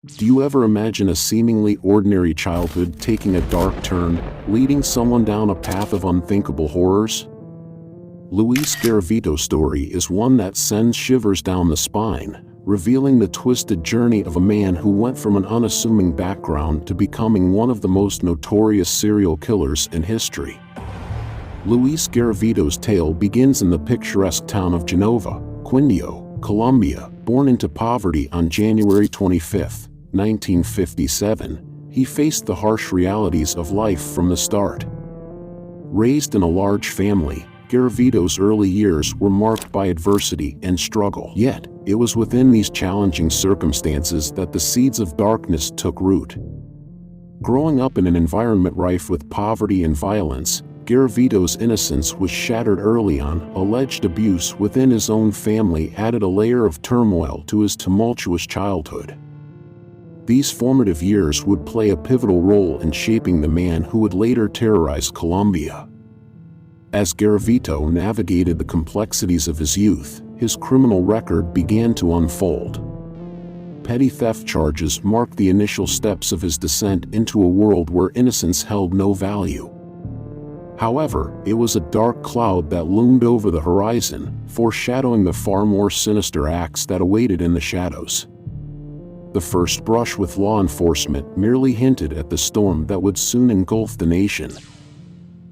Do you ever imagine a seemingly ordinary childhood taking a dark turn, leading someone down a path of unthinkable horrors? Luis Garavito's story is one that sends shivers down the spine, revealing the twisted journey of a man who went from an unassuming background to becoming one of the most notorious serial killers in history. Luis Garavito's tale begins in the picturesque town of Genova, Quindio, Colombia. Born into poverty on January 25, 1957, he faced the harsh realities of life from the start. Raised in a large family, Garavito's early years were marked by adversity and struggle. Yet, it was within these challenging circumstances that the seeds of darkness took root. Growing up in an environment rife with poverty and violence, Garavito's innocence was shattered early on. Alleged abuse within his own family added a layer of turmoil to his tumultuous childhood. These formative years would play a pivotal role in shaping the man who would later terrorize Colombia. As Garavito navigated the complexities of his youth, his criminal record began to unfold. Petty theft charges marked the initial steps of his descent into a world where innocence held no value. However, it was a dark cloud that loomed over the horizon, foreshadowing the far more sinister acts that awaited in the shadows. The first brush with law enforcement merely hinted at the storm that would soon engulf the nation.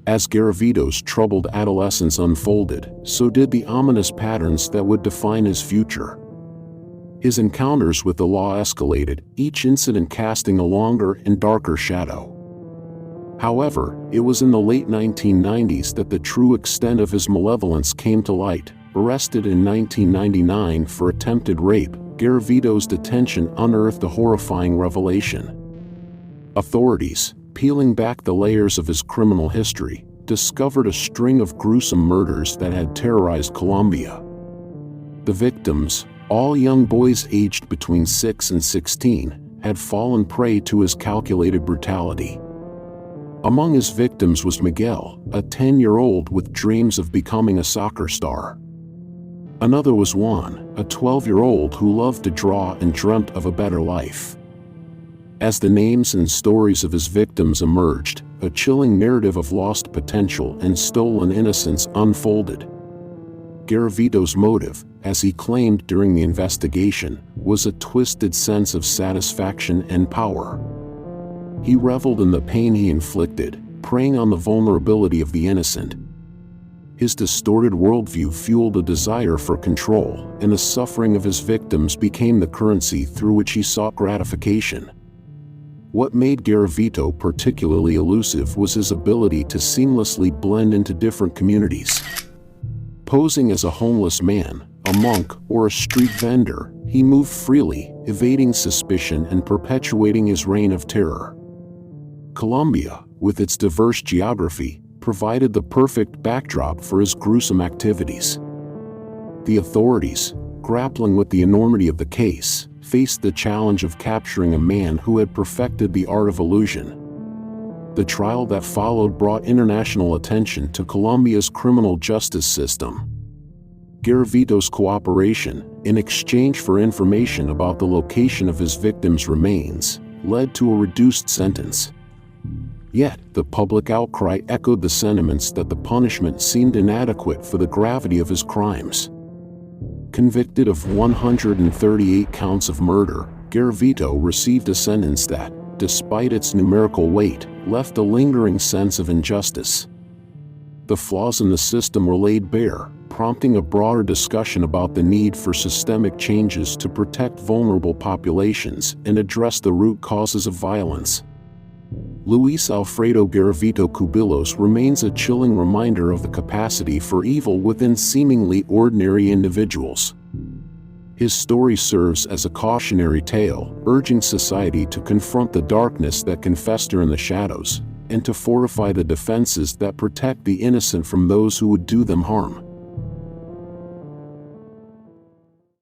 As Garavito's troubled adolescence unfolded, so did the ominous patterns that would define his future. His encounters with the law escalated, each incident casting a longer and darker shadow. However, it was in the late 1990s that the true extent of his malevolence came to light. Arrested in 1999 for attempted rape, Garavito's detention unearthed a horrifying revelation. Authorities, peeling back the layers of his criminal history, discovered a string of gruesome murders that had terrorized Colombia. The victims, all young boys aged between 6 and 16, had fallen prey to his calculated brutality. Among his victims was Miguel, a 10-year-old with dreams of becoming a soccer star. Another was Juan, a 12-year-old who loved to draw and dreamt of a better life. As the names and stories of his victims emerged, a chilling narrative of lost potential and stolen innocence unfolded. Garavito's motive, as he claimed during the investigation, was a twisted sense of satisfaction and power. He reveled in the pain he inflicted, preying on the vulnerability of the innocent. His distorted worldview fueled a desire for control, and the suffering of his victims became the currency through which he sought gratification. What made Garavito particularly elusive was his ability to seamlessly blend into different communities. Posing as a homeless man, a monk, or a street vendor, he moved freely, evading suspicion and perpetuating his reign of terror. Colombia, with its diverse geography, provided the perfect backdrop for his gruesome activities. The authorities, grappling with the enormity of the case, faced the challenge of capturing a man who had perfected the art of illusion. The trial that followed brought international attention to Colombia's criminal justice system. Garavito's cooperation, in exchange for information about the location of his victims' remains, led to a reduced sentence. Yet, the public outcry echoed the sentiments that the punishment seemed inadequate for the gravity of his crimes. Convicted of 138 counts of murder, Garavito received a sentence that, despite its numerical weight, left a lingering sense of injustice. The flaws in the system were laid bare, prompting a broader discussion about the need for systemic changes to protect vulnerable populations and address the root causes of violence. Luis Alfredo Garavito Cubillos remains a chilling reminder of the capacity for evil within seemingly ordinary individuals. His story serves as a cautionary tale, urging society to confront the darkness that can fester in the shadows, and to fortify the defenses that protect the innocent from those who would do them harm.